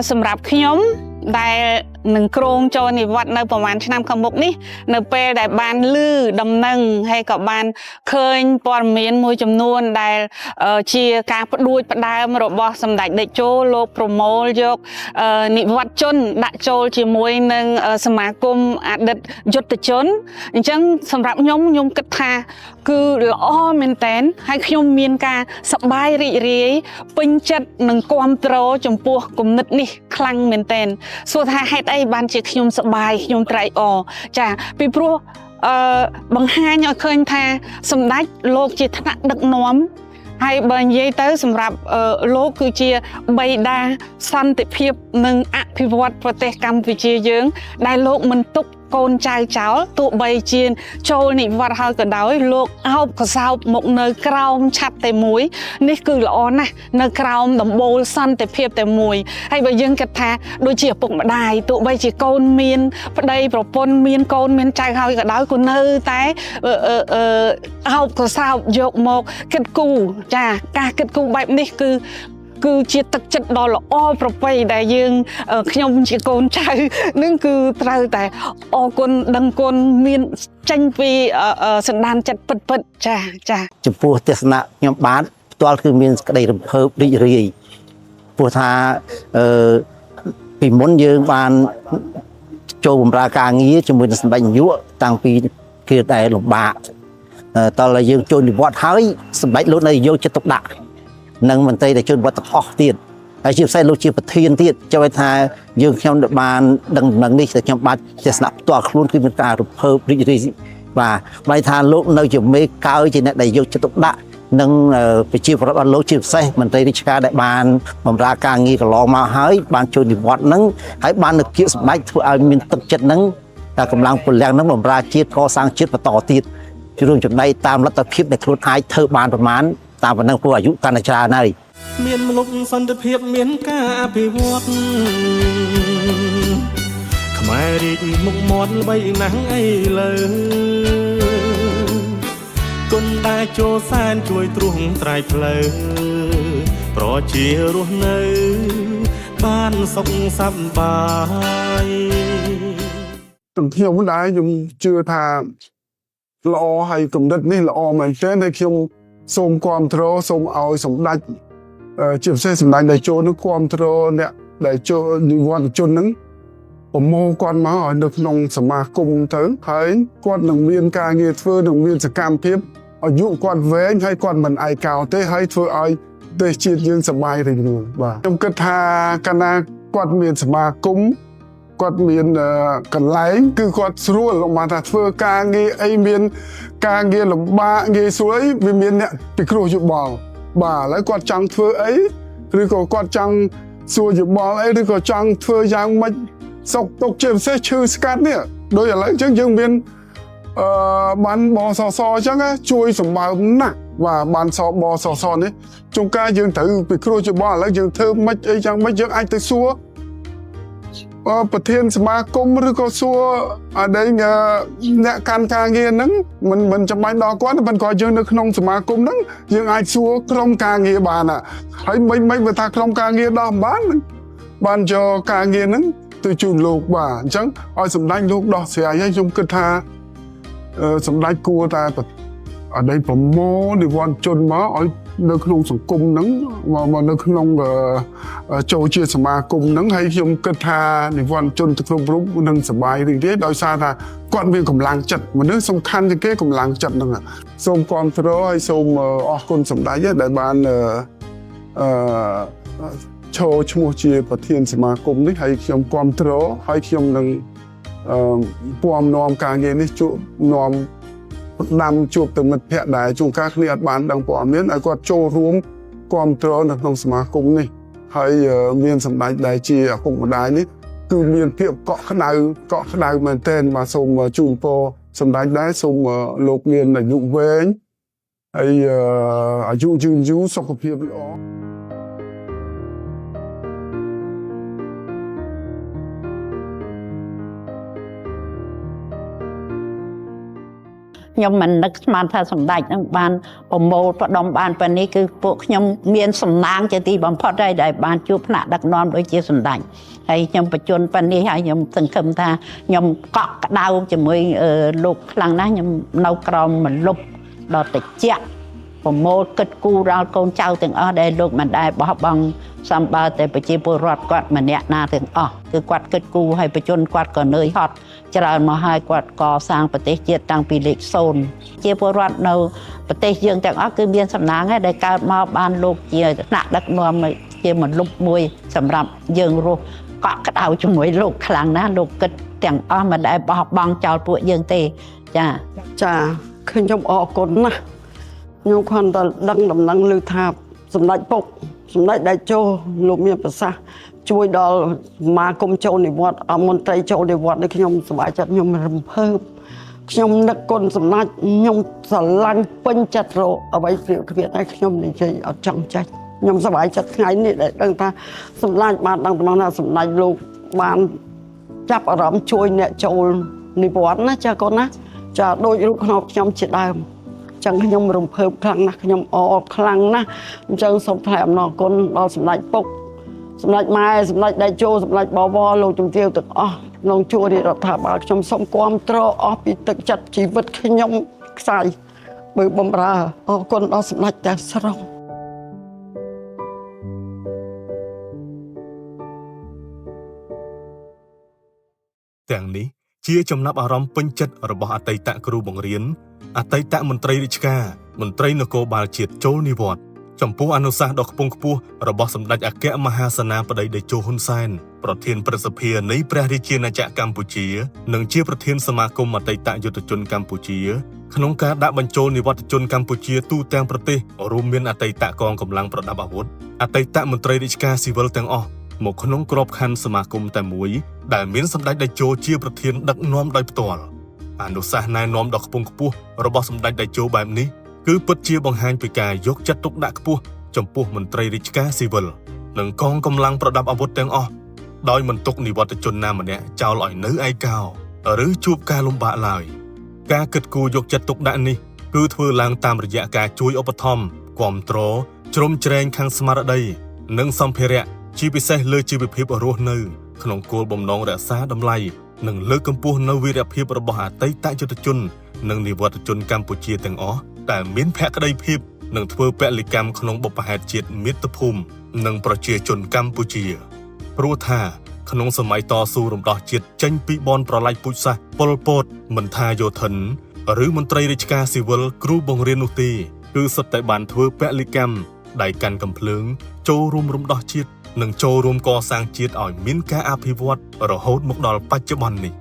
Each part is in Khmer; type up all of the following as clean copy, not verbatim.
សម្រាប់ខ្ញុំដែលនឹងក្រងចូលនិវត្តន៍នៅប្រហែលឆ្នាំខាងមុខនេះនៅពេលដែលបានឮដំណឹងហើយក៏បានឃើញព័ត៌មានមួយចំនួនដែលជាការផ្ដួចផ្ដើមរបស់សម្ដេចតេជោលោកប្រមូលយកនិវត្តជនដាក់ចូលជាមួយនឹងសមាគមអតីតយុទ្ធជនអញ្ចឹងសម្រាប់ខ្ញុំគិតថាគឺល្អមែនតើហើយខ្ញុំមានការសប្បាយរីករាយពេញចិត្តនឹងគ្រប់គ្រងចំពោះគំនិតនេះខ្លាំងមែនតើសួរថាហេតុអីបានជាខ្ញុំសប្បាយខ្ញុំត្រេកអរចាពីព្រោះបង្ហាញឲ្យឃើញថាសម្ដេចលោកជាថ្នាក់ដឹកនាំហើយបើនិយាយទៅសម្រាប់លោកគឺជាបិតាសន្តិភាពនិងអភិវឌ្ឍប្រទេសកម្ពុជាយើងដែលលោកមិនទុកកូនចៅចោលទោះបីជាចូលនិវត្តន៍ហើយក៏ដោយលោកអោបកសោបមកនៅក្រោមឆ័ត្រតែមួយនេះគឺល្អណាស់នៅក្រោមដំបូលសន្តិភាពតែមួយហើយបើយើងគិតថាដូចជាឪពុកម្ដាយទោះបីជាកូនមានប្តីប្រពន្ធមានកូនមានចៅហើយក៏ដោយក៏នៅតែអោបកសោបយកមកគិតគូរចាការគិតគូរបែបនេះគឺជាទឹកចិត្តដ៏ល្អប្រពៃដែលយើងខ្ញុំជាកូនចៅនឹងគឺត្រូវតែអរគុណដឹងគុណមានចេញពីសន្តានចិត្តពិតចាចំពោះទស្សនៈខ្ញុំបាទផ្ទាល់គឺមានក្តីរំភើបរីករាយព្រោះថាពីមុនយើងបានចូលបម្រើការងារជាមួយនឹងសម្ដេចនាយកតាំងពីគ្រាដែលលំបាកតើយើងចូលនិវត្តន៍ហើយសម្ដេចលោកនៅយកចិត្តទុកដាក់និងមន្ត្រីដែលជួយវត្តទាំងអស់ទៀតហើយជាពិសេសលោកជាប្រធានទៀតចូលឲ្យថាយើងខ្ញុំបានដឹងនឹងនេះតែខ្ញុំបាទទស្សនៈផ្ទាល់ខ្លួនគឺមានការរំភើបរីករាយបាទបែរថាលោកនៅជាមេកើជាអ្នកដែលយកចិត្តទុកដាក់និងប្រជាពលរដ្ឋរបស់លោកជាពិសេសមន្ត្រីរាជការដែលបានបម្រើការងារកន្លងមកហើយបានចូលនិវត្តន៍ហ្នឹងហើយបាននៅគៀកសម្ដេចធ្វើឲ្យមានទឹកចិត្តហ្នឹងតែកម្លាំងពលហ្នឹងបម្រើជាតិកសាងជាតិបន្តទៀតជួយរួមចំណែកតាមលទ្ធភាពដែលខ្លួនអាចធ្វើបានប្រមាណតាមប៉ុណ្ណឹងព្រោះអាយុកាន់តែច្រើនហើយមានមលុបសន្តិភាពមានការអភិវឌ្ឍខ្មែររីកមុខមាត់ល្បីណាស់អីលើគុណដែលចូលសែនជួយទ្រង់ត្រៃផ្លូវប្រជារស់នៅបានសុខសប្បាយទាំងខ្ញុំដែរខ្ញុំជឿថាល្អហើយគំនិតនេះល្អមែនទែនហើយខ្ញុំសូមគាំទ្រសូមឲ្យសម្ដេចជាពិសេសសម្ដេចដែលចូលនឹងគាំទ្រអ្នកដែលចូលនិវត្តជននឹងប្រមូលគាត់មកឲ្យនៅក្នុងសមាគមទៅហើយគាត់នឹងមានការងារធ្វើនឹងមានសកម្មភាពអាយុគាត់វែងហើយគាត់មិនឯកោទេហើយធ្វើឲ្យប្រទេសជាតិយើងសប្បាយរីករាយបាទខ្ញុំគិតថាកាលណាគាត់មានសមាគមគាត់មានកន្លែងគឺគាត់ស្រួលមកថាធ្វើការងារអីមានការងារលំបាកងាយស្រួលអីវាមានអ្នកពិគ្រោះយោបល់បាទឥឡូវគាត់ចង់ធ្វើអីឬក៏គាត់ចង់សួរយោបល់អីឬក៏ចង់ធ្វើយ៉ាងម៉េចសុខទុក្ខជាពិសេសឈឺស្កាត់នេះដោយឥឡូវអញ្ចឹងយើងមានបានបសសអញ្ចឹងជួយសម្បើមណាស់បាទបានបសសនេះជួនកាលយើងត្រូវពិគ្រោះយោបល់ឥឡូវយើងធ្វើម៉េចអីយ៉ាងម៉េចយើងអាចទៅសួរប្រធានសមាគមឬក៏សួរអដែងអ្នកកាន់ការងារហ្នឹងមិនចាំបាច់ដល់គាត់ប៉ុន្តែគាត់យើងនៅក្នុងសមាគមហ្នឹងយើងអាចសួរក្រុមការងារបានហើយមិនបើថាក្រុមការងារដោះបានយកការងារហ្នឹងទៅជូនលោកបាទអញ្ចឹងឲ្យសម្ដេចលោកដោះស្រាយហើយខ្ញុំគិតថាសម្ដេចគួរតែអដែងប្រមូលនិវត្តជនមកឲ្យនៅក្នុងសង្គមហ្នឹងមកនៅក្នុងចូលជាសមាគមហ្នឹងហើយខ្ញុំគិតថានិវត្តជនទៅគ្រប់រូបនឹងសប្បាយរីករាយដោយសារថាគាត់មានកម្លាំងចិត្តមនុស្សសំខាន់ជាងគេកម្លាំងចិត្តហ្នឹងសូមគាំទ្រហើយសូមអរគុណសម្ដេចដែលបានចូលឈ្មោះជាប្រធានសមាគមនេះហើយខ្ញុំគាំទ្រហើយខ្ញុំនឹងពំនាំការងារនេះជួបនាំដាំជួបទៅមិត្តភ័ក្តិដែលជួនកាលគ្នាអត់បានដឹងព័ត៌មានឲ្យគាត់ចូលរួមគាំទ្រនៅក្នុងសមាគមនេះហើយមានសម្ដេចដែលជាឪពុកម្ដាយនេះគឺមានភាពកក់ក្ដៅមែនទែនបាទសូមជូនពរសម្ដេចដែរសូមលោកមានអាយុវែងហើយអាយុយឺនយូរសុខភាពល្អ ខ្ញុំមិននឹកស្មានថាសម្ដេចនឹងបានប្រមូលផ្ដុំបានប៉ុណ្នេះគឺពួកខ្ញុំមានសំណាងជាទីបំផុតហើយដែលបានជួបថ្នាក់ដឹកនាំដូចជាសម្ដេចហើយខ្ញុំបញ្ជូនប៉ុណ្នេះហើយខ្ញុំសង្ឃឹមថាខ្ញុំកក់ក្ដៅជាមួយលោកខ្លាំងណាស់ខ្ញុំនៅក្រោមមលុបដ៏ត្រជាក់ប្រមូលគិតគូរដល់កូនចៅទាំងអស់ដែលលោកមិនដែលបោះបង់សម្បើតែប្រជាពលរដ្ឋគាត់ម្នាក់ណាទាំងអស់គឺគាត់គិតគូរហើយបញ្ជនគាត់ក៏នឿយហត់ច្រើនមកហើយគាត់កសាងប្រទេសជាតិតាំងពីលេខ0ជាពលរដ្ឋនៅប្រទេសយើងទាំងអស់គឺមានសំណាងហើយដែលកើតមកបានលោកជាថ្នាក់ដឹកនាំជាមលុបមួយសម្រាប់យើងរស់កក់ក្ដៅជាមួយលោកខ្លាំងណាស់លោកគិតទាំងអស់មិនដែលបោះបង់ចោលពួកយើងទេចាខ្ញុំអរគុណណាស់ខ្ញុំគ្រាន់តែដឹងដំណឹងឮថាសម្ដេចពុកសម្ដេចតេជោលោកមានប្រសាសន៍ជួយដល់សមាគមចូលនិវត្តន៍អមន្ត្រីចូលនិវត្តន៍នេះខ្ញុំសប្បាយចិត្តខ្ញុំរំភើបខ្ញុំនឹកគុណសម្ដេចខ្ញុំស្រឡាញ់ពេញចិត្តរកអ្វីព្រាបគ្រាហើយខ្ញុំនិយាយអត់ចង់ចាច់ខ្ញុំសប្បាយចិត្តថ្ងៃនេះដែលដឹងថាសម្ដេចបានដឹងដំណឹងថាសម្ដេចលោកបានចាប់អារម្មណ៍ជួយអ្នកចូលនិវត្តន៍ណាចាកូនណាចាដូចរូបខ្នងខ្ញុំជាដើមចឹងខ្ញុំរំភើបខ្លាំងណាស់ខ្ញុំអរខ្លាំងណាស់អញ្ចឹងសូមថ្លែងអំណរគុណដល់សម្ដេចពុកសម្ដេចម៉ែសម្ដេចតេជោសម្ដេចបវរលោកជំទាវទាំងអស់ក្នុងជួររាជរដ្ឋាភិបាលខ្ញុំសូមគាំទ្រអស់ពីទឹកចិត្តជីវិតខ្ញុំខ្សាយបើបំរើអរគុណដល់សម្ដេចទាំងស្រុងទាំងនេះជាចំណាប់អារម្មណ៍ពេញចិត្តរបស់អតីតគ្រូបង្រៀនអតីតមន្ត្រីរាជការមន្ត្រីនគរបាលជាតិចូលនិវត្តន៍ចំពោះអនុសាសន៍ដ៏ខ្ពង់ខ្ពស់របស់សម្ដេចអគ្គមហាសេនាបតីតេជោហ៊ុនសែនប្រធានព្រឹទ្ធសភានៃព្រះរាជាណាចក្រកម្ពុជានិងជាប្រធានសមាគមអតីតយុទ្ធជនកម្ពុជាក្នុងការដាក់បញ្ចូលនិវត្តជនកម្ពុជាទូទាំងប្រទេសរួមមានអតីតកងកម្លាំងប្រដាប់អាវុធអតីតមន្ត្រីរាជការស៊ីវិលទាំងអស់មកក្នុងក្របខ័ណ្ឌសមាគមតែមួយដែលមានសម្ដេចតេជោជាប្រធានដឹកនាំដោយផ្ទាល់អនុសាសន៍ណែនាំដ៏ខ្ពង់ខ្ពស់របស់សម្ដេចតេជោបែបនេះគឺពិតជាបង្ហាញពីការយកចិត្តទុកដាក់ខ្ពស់ចំពោះមន្ត្រីរាជការស៊ីវិលនិងកងកម្លាំងប្រដាប់អាវុធទាំងអស់ដោយមិនទុកនិវត្តជនណាម្នាក់ចោលឲ្យនៅឯកោឬជួបការលំបាកឡើយការគិតគូរយកចិត្តទុកដាក់នេះគឺធ្វើឡើងតាមរយៈការជួយឧបត្ថម្ភគាំទ្រជ្រោមជ្រែងខាងស្មារតីនិងសម្ភារៈជាពិសេសលើជីវភាពរស់នៅក្នុងគោលបំណងរក្សាតម្លៃនិងលើកកម្ពស់នូវវីរភាពរបស់អតីតយុទ្ធជននិងនិវត្តជនកម្ពុជាទាំងអស់ដែលមានភក្ដីភាពនិងធ្វើពលិកម្មក្នុងបុព្វហេតុជាតិមាតុភូមិនិងប្រជាជនកម្ពុជាព្រោះថាក្នុងសម័យតស៊ូរំដោះជាតិចេញពីបនប្រល័យពូជសាសន៍ប៉ុលពតមិនថាយោធិនឬមន្ត្រីរាជការស៊ីវិលគ្រូបង្រៀននោះទេគឺសុទ្ធតែបានធ្វើពលិកម្មដៃកាន់កំភ្លើងចូលរួមរំដោះជាតិនិងចូលរួមកសាងជាតិឲ្យមានការអភិវឌ្ឍរហូតមកដល់បច្ចុប្បន្ននេះ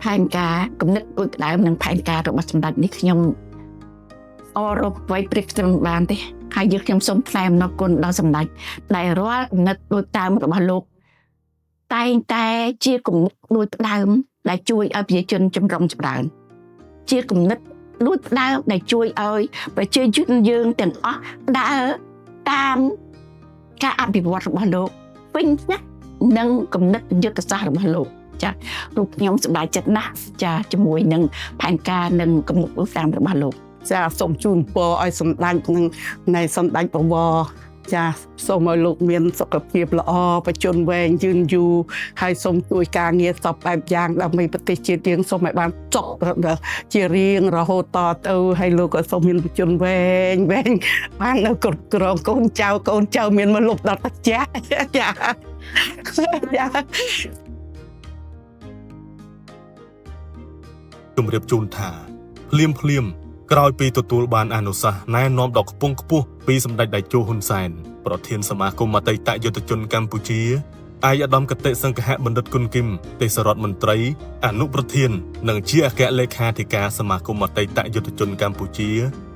ផែនការគំនិតដូចដើមនិងផែនការរបស់សម្ដេចនេះខ្ញុំអររកໄວព្រឹកត្រឹមបានទេហើយយើងខ្ញុំសូមថ្លែងអំណរគុណដល់សម្ដេចដែលរាល់គំនិតដូចដើមរបស់លោកតែងតែជាគំនិតដូចដើមដែលជួយឲ្យប្រជាជនចម្រុងចម្រើនជាគំនិតដូចដើមដែលជួយឲ្យប្រជាជនយើងទាំងអស់ដើរតាមការអភិវឌ្ឍរបស់លោកវិញណានិងគំនិតយុទ្ធសាស្ត្ររបស់លោកចារូបខ្ញុំសប្បាយចិត្តណាស់ចាជាមួយនឹងផែនការនិងគំនិតឧស្សាហ៍របស់លោកចាសូមជូនពរឲ្យសម្ដេចនឹងនៃសម្ដេចបវរចាសូមឲ្យលោកមានសុខភាពល្អបច្ចុប្បន្នវែងយឺនយូរហើយសូមជួយការងារសពបែបយ៉ាងដើម្បីប្រទេសជាតិយើងសូមឲ្យបានចប់ជារៀងរហូតតទៅហើយលោកក៏សូមមានបច្ចុប្បន្នវែងបាននៅគ្រប់គ្រងកូនចៅមានមកលុបដល់តាចាចាជំរាបជូនថាភ្លាមក្រោយពីទទួលបានអនុសាសន៍ណែនាំដ៏ខ្ពង់ខ្ពស់ពីសម្ដេចតេជោហ៊ុនសែនប្រធានសមាគមអតីតយុទ្ធជនកម្ពុជាឯកឧត្តមគតិសង្ឃៈបណ្ឌិតគុណគឹមទេសរដ្ឋមន្ត្រីអនុប្រធាននិងជាអគ្គលេខាធិការសមាគមអតីតយុទ្ធជនកម្ពុជា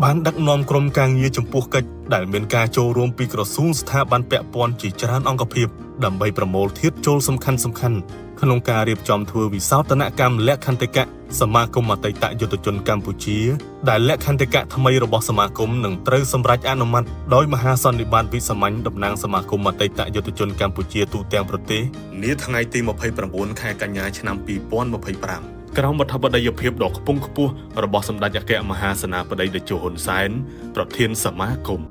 បានដឹកនាំក្រុមការងារចំពោះកិច្ចដែលមានការចូលរួមពីក្រសួងស្ថាប័នពាក់ព័ន្ធជាច្រើនអង្គភាពដើម្បីប្រមូលធាតុចូលសំខាន់ ក្នុងការរៀបចំធ្វើវិសោធនកម្មលក្ខន្តិកៈសមាគមអតីតយុទ្ធជនកម្ពុជាដែលលក្ខន្តិកៈថ្មីរបស់សមាគមនឹងត្រូវសម្រេចអនុម័តដោយមហាសន្និបាតវិសាមញ្ញតំណាងសមាគមអតីតយុទ្ធជនកម្ពុជាទូទាំងប្រទេសនាថ្ងៃទី29 ខែកញ្ញាឆ្នាំ2025ក្រោមអធិបតីភាពដ៏ខ្ពង់ខ្ពស់របស់សម្ដេចអគ្គមហាសេនាបតីតេជោហ៊ុនសែនប្រធានសមាគម